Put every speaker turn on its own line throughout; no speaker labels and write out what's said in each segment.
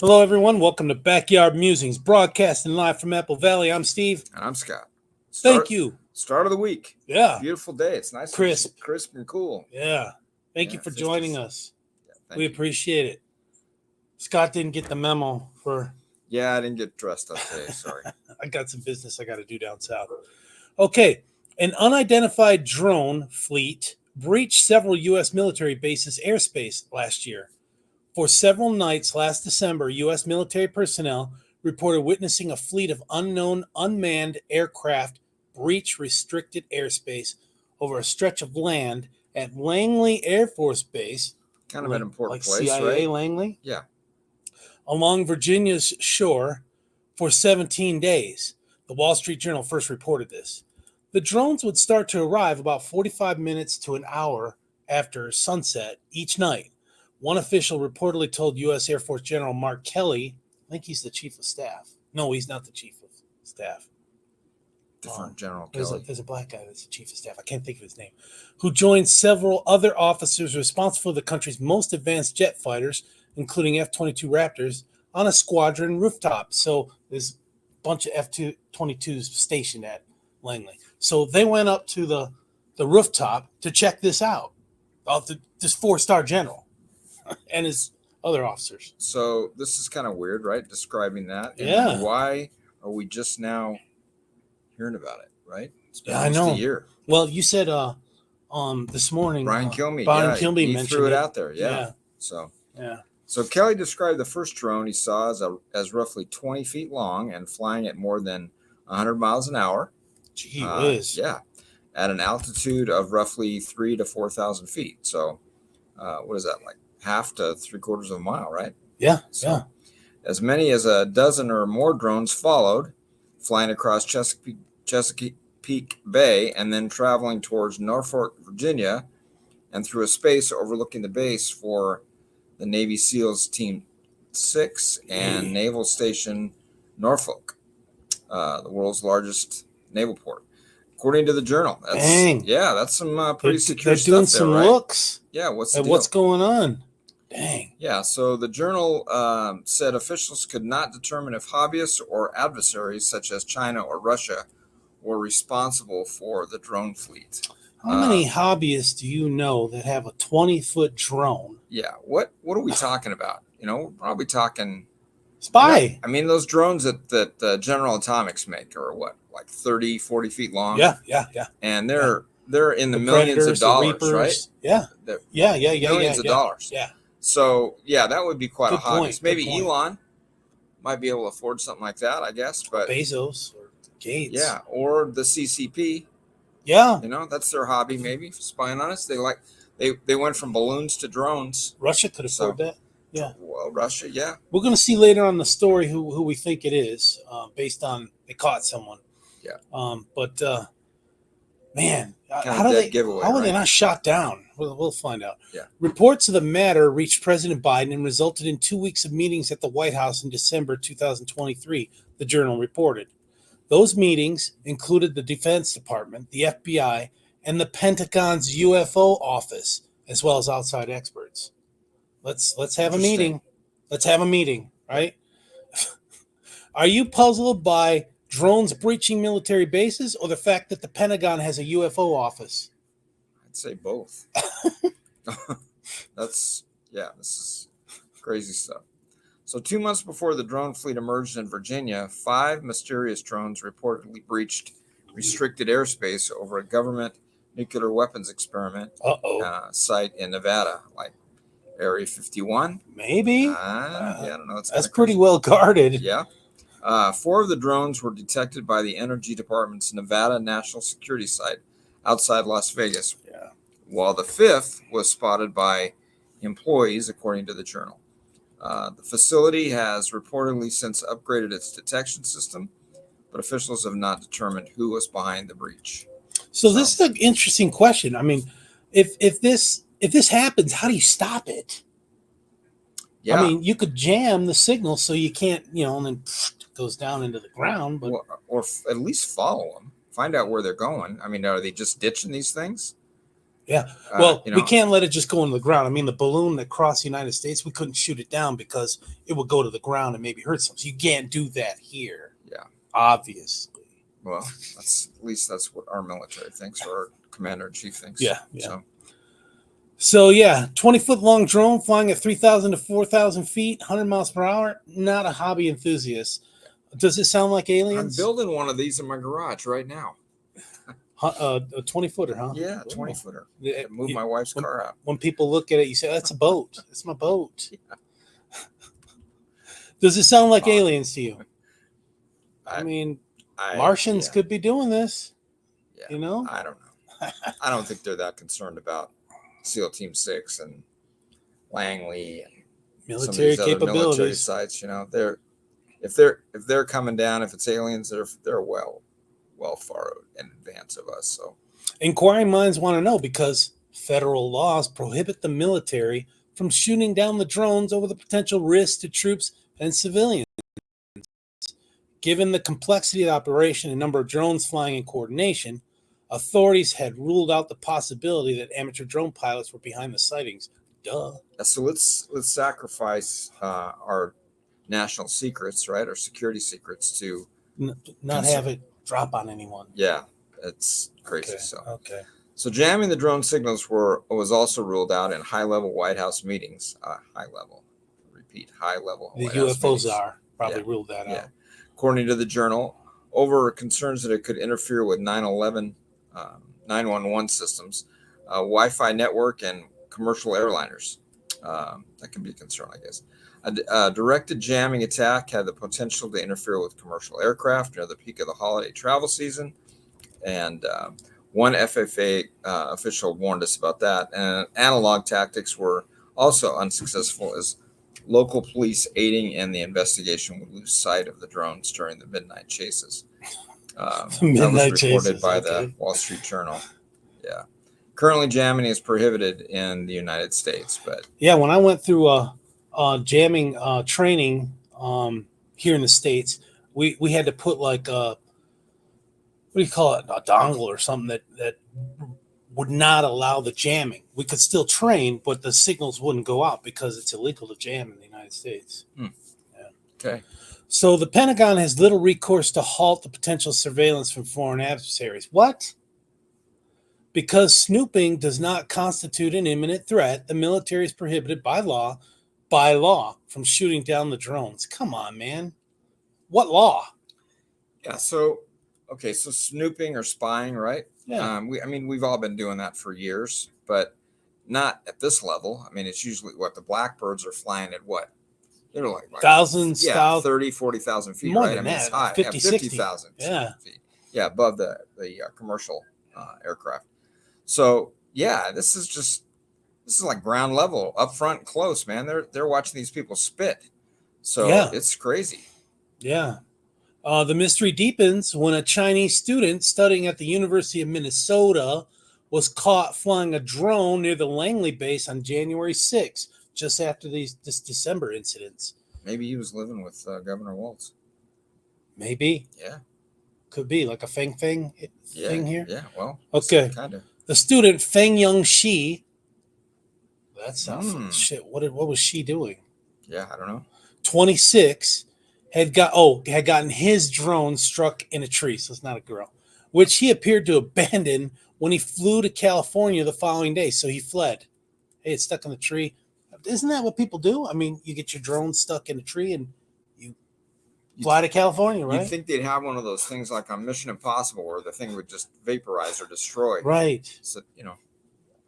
Hello, everyone. Welcome to Backyard Musings, broadcasting live from Apple Valley. I'm Steve.
And I'm Scott.
Thank you.
Start of the week.
Yeah.
Beautiful day. It's nice,
Crisp.
crisp and cool.
Yeah. Thank you for joining
50s.
us.
Yeah,
We appreciate it. Scott didn't get the memo for.
Yeah, I didn't get dressed up today. Sorry.
I got some business I got to do down south. Okay. An unidentified drone fleet breached several U.S. military bases' airspace last year. For several nights last December, U.S. military personnel reported witnessing a fleet of unknown unmanned aircraft breach restricted airspace over a stretch of land at Langley Air Force Base.
Kind of an important
like
place,
CIA
right?
Langley?
Yeah.
Along Virginia's shore for 17 days. The Wall Street Journal first reported this. The drones would start to arrive about 45 minutes to an hour after sunset each night. One official reportedly told U.S. Air Force General Mark Kelly, I think he's the chief of staff. No, he's not the chief of staff.
Different General Kelly.
There's a black guy that's the chief of staff. I can't think of his name. Who joined several other officers responsible for the country's most advanced jet fighters, including F-22 Raptors, on a squadron rooftop. So there's a bunch of F-22s stationed at Langley. So they went up to the rooftop to check this out. This 4-star general and his other officers.
So this is kind of weird, right? Describing that.
Yeah.
And why are we just now hearing about it, right? It's been
I know.
a year.
Well, you said this morning.
Brian Kilmeade.
Kilmeade
he
mentioned
threw it out there. Yeah. So Kelly described the first drone he saw as roughly 20 feet long and flying at more than 100 miles an hour.
Gee whiz.
Yeah. At an altitude of roughly 3,000 to 4,000 feet. So what is that, like half to 3/4 of a mile, right?
Yeah.
So as many as a dozen or more drones followed, flying across Chesapeake Bay and then traveling towards Norfolk, Virginia, and through a space overlooking the base for the Navy SEALs Team 6 and Naval Station Norfolk, the world's largest naval port. According to the journal. That's some pretty secure stuff. They're doing some
looks.
Yeah, what's
going on? Dang.
Yeah, so the journal said officials could not determine if hobbyists or adversaries such as China or Russia were responsible for the drone fleet.
How many hobbyists do you know that have a 20-foot drone?
Yeah, what are we talking about? We're probably talking
spy.
I mean, those drones that General Atomics make are what, like 30, 40 feet long?
Yeah.
And they're in the millions of dollars, right?
Yeah.
Millions of dollars.
Yeah.
So, that would be quite a hobbyist. Maybe
point.
Elon might be able to afford something like that, I guess. But
Bezos or Gates.
Yeah, or the CCP.
Yeah.
That's their hobby, maybe, spying on us. They went from balloons to drones.
Russia could afford that. Yeah.
Well, Russia, yeah.
We're going to see later on the story who we think it is, based on they caught someone.
Yeah.
Man,
how
were they not shot down? We'll find out.
Yeah.
Reports of the matter reached President Biden and resulted in 2 weeks of meetings at the White House in December 2023, the Journal reported. Those meetings included the Defense Department, the FBI, and the Pentagon's UFO office, as well as outside experts. Let's have a meeting. Let's have a meeting, right? Are you puzzled by drones breaching military bases or the fact that the Pentagon has a UFO office?
I'd say both. This is crazy stuff. So 2 months before the drone fleet emerged in Virginia, 5 mysterious drones reportedly breached restricted airspace over a government nuclear weapons experiment site in Nevada, like Area 51.
Maybe.
I don't know.
That's pretty well guarded.
Yeah. 4 of the drones were detected by the Energy Department's Nevada National Security Site outside Las Vegas.
Yeah.
While the 5th was spotted by employees, according to the journal. The facility has reportedly since upgraded its detection system, but officials have not determined who was behind the breach.
So this is an interesting question. I mean, if this happens, how do you stop it?
Yeah.
I mean, you could jam the signal so you can't, and then it goes down into the ground. But
or at least follow them. Find out where they're going. I mean, are they just ditching these things?
Yeah. Well,
You know,
we can't let it just go into the ground. I mean, the balloon that crossed the United States, we couldn't shoot it down because it would go to the ground and maybe hurt some. So you can't do that here.
Yeah.
Obviously.
Well, at least that's what our military thinks, or our commander in chief thinks.
Yeah. So 20-foot long drone flying at 3,000 to 4,000 feet, 100 miles per hour. Not a hobby enthusiast. Does it sound like aliens?
I'm building one of these in my garage right now.
A 20-footer, huh?
Yeah, 20-footer.
Yeah.
Move my wife's car out.
When people look at it, you say, "That's a boat. It's my boat." Yeah. Does it sound like aliens to you? I mean, Martians could be doing this.
Yeah,
you know?
I don't know. I don't think they're that concerned about SEAL Team 6 and Langley and
military
some of these other
capabilities.
military sites. You know, if they're coming down, if it's aliens, they're well far in advance of us. So
inquiring minds want to know because federal laws prohibit the military from shooting down the drones over the potential risk to troops and civilians. Given the complexity of the operation and number of drones flying in coordination, authorities had ruled out the possibility that amateur drone pilots were behind the sightings. Duh.
So let's sacrifice our national secrets, right? Our security secrets to
not have it drop on anyone.
Yeah, it's crazy.
Okay.
So jamming the drone signals was also ruled out in high-level White House meetings. High-level
The
White House
UFO
meetings.
czar probably ruled that out.
According to the Journal, over concerns that it could interfere with 911 systems, Wi-Fi network, and commercial airliners. That can be a concern, I guess. A directed jamming attack had the potential to interfere with commercial aircraft near the peak of the holiday travel season. And one FFA official warned us about that. And analog tactics were also unsuccessful as local police aiding in the investigation would lose sight of the drones during the midnight chases. That was reported by the Wall Street Journal. Yeah. Currently, jamming is prohibited in the United States, but
when I went through jamming training here in the States, we had to put like what do you call it, a dongle or something that would not allow the jamming. We could still train, but the signals wouldn't go out because it's illegal to jam in the United States. Yeah.
Okay.
So the Pentagon has little recourse to halt the potential surveillance from foreign adversaries. What? Because snooping does not constitute an imminent threat, the military is prohibited by law from shooting down the drones. Come on, man. What law?
Yeah, so snooping or spying, right?
Yeah.
We've all been doing that for years, but not at this level. I mean, it's usually the blackbirds are flying at what? They're like
thousands,
30, 40,000 feet,
more
right?
than that,
It's high.
50,000
feet. Yeah, above the commercial aircraft. So this is like ground level, up front, close, man. They're watching these people spit. So it's crazy.
Yeah. The mystery deepens when a Chinese student studying at the University of Minnesota was caught flying a drone near the Langley base on January 6th, just after this December incidents.
Maybe he was living with Governor Walz.
Maybe.
Yeah.
Could be like a thing here.
Yeah, well.
Okay.
Kind of.
The student Feng Yongxi. That sounds shit. What was she doing?
Yeah, I don't know.
26 had gotten his drone struck in a tree. So it's not a girl, which he appeared to abandon when he flew to California the following day. So he fled. Hey, it's stuck in the tree. Isn't that what people do? I mean, you get your drone stuck in a tree and you fly to California, right?
You'd think they'd have one of those things like on Mission Impossible where the thing would just vaporize or destroy.
Right.
So,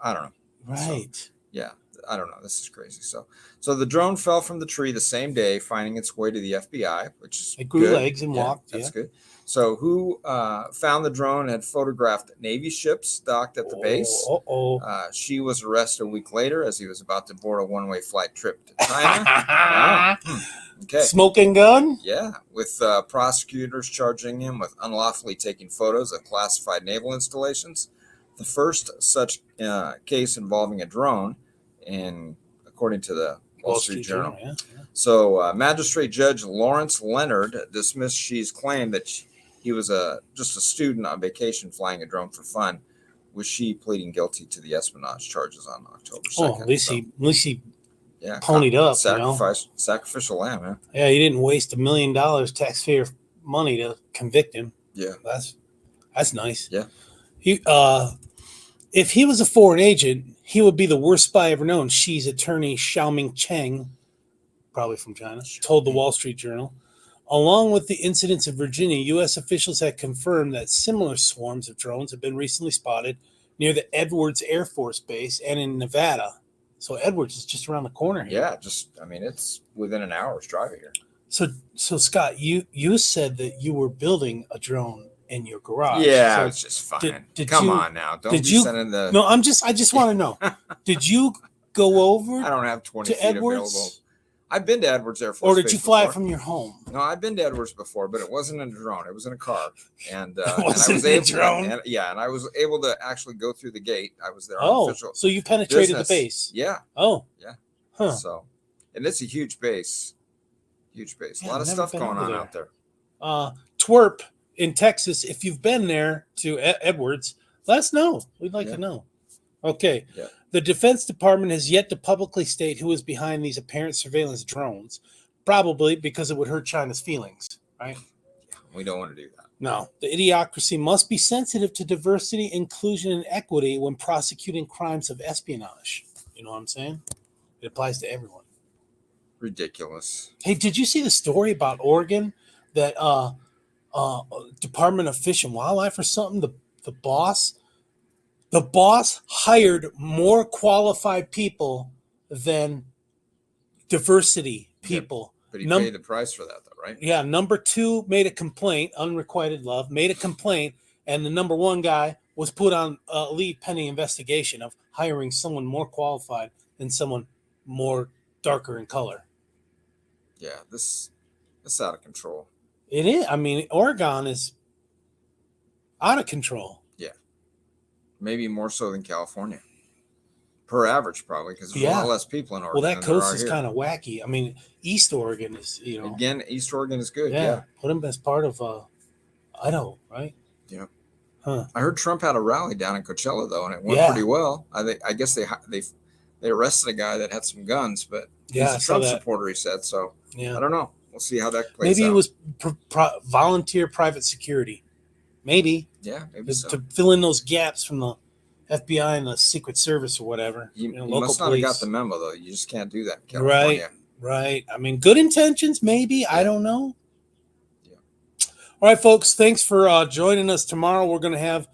I don't know.
Right.
So, I don't know. This is crazy. So the drone fell from the tree the same day, finding its way to the FBI, which is
it grew
good.
legs and walked.
That's good. So who found the drone had photographed Navy ships docked at the base. She was arrested a week later as he was about to board a one-way flight trip to China. Okay.
Smoking gun?
Yeah, with prosecutors charging him with unlawfully taking photos of classified naval installations. The first such case involving a drone, according to the Wall Street Journal.
Yeah.
So Magistrate Judge Lawrence Leonard dismissed Xi's claim that he was just a student on vacation flying a drone for fun with she pleading guilty to the espionage charges on October 2nd.
Oh, at least he
yeah,
ponied up, you know?
Sacrificial lamb, man.
Yeah, he didn't waste $1 million taxpayer money to convict him.
Yeah.
That's nice.
Yeah.
He if he was a foreign agent, he would be the worst spy ever known. Xi's attorney Xiaoming Cheng, probably from China, told the Wall Street Journal. Along with the incidents in Virginia, U.S. officials had confirmed that similar swarms of drones have been recently spotted near the Edwards Air Force Base and in Nevada. So Edwards is just around the corner here.
Yeah, it's within an hour's drive here.
So Scott, you said that you were building a drone in your garage.
Yeah,
so
it's just fine.
Did
Come
you,
on now. Don't
did
be
you,
sending the...
No, I just want to know. Did you go over
I don't have 20
to
feet
Edwards?
available. I've been to Edwards Air Force
Or did
Base
you fly
before.
from your home?
No, I've been to Edwards before, but it wasn't in a drone. It was in a car. And,
It
and I
wasn't
was
in a
able
drone?
and I was able to actually go through the gate. I was there on official
So you penetrated
business.
the base.
Yeah.
Oh.
Yeah.
Huh.
So, and it's a huge base. Huge base.
Yeah,
a lot
I've
of
never
stuff
been
going
over
on
there.
out there.
Twerp in Texas. If you've been there to Edwards, let us know. We'd like to know. Okay.
Yeah.
The Defense Department has yet to publicly state who is behind these apparent surveillance drones, probably because it would hurt China's feelings, right?
Yeah, we don't want to do that.
No. The idiocracy must be sensitive to diversity, inclusion, and equity when prosecuting crimes of espionage. You know what I'm saying? It applies to everyone.
Ridiculous.
Hey, did you see the story about Oregon that Department of Fish and Wildlife or something? The boss hired more qualified people than diversity people.
Yeah, but he paid the price for that, though, right?
Yeah, number 2 made a complaint. Unrequited love made a complaint, and the number 1 guy was put on leave pending investigation of hiring someone more qualified than someone more darker in color.
Yeah, this is out of control.
It is. I mean, Oregon is out of control.
Yeah. Maybe more so than California. Per average, probably, because there's a lot less people in Oregon.
Well, that coast is kind of wacky. I mean, East Oregon is,
Again, East Oregon is good.
Yeah. Put them as part of Idaho, right?
Yeah.
Huh.
I heard Trump had a rally down in Coachella, though, and it went pretty well. I guess they arrested a guy that had some guns, but he's a Trump supporter, he said. So I don't know. We'll see how that plays out.
Maybe it was volunteer private security. Maybe.
Yeah, maybe so.
To fill in those gaps from the FBI and the Secret Service or whatever.
You
local
must not
police.
have got the memo, though. You just can't do that in California.
Right. I mean, good intentions, maybe. Yeah. I don't know.
Yeah.
All right, folks. Thanks for joining us tomorrow. We're going to have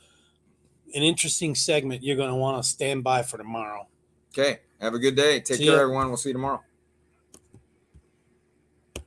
an interesting segment you're going to want to stand by for tomorrow.
Okay. Have a good day. Take care, everyone. We'll see you tomorrow.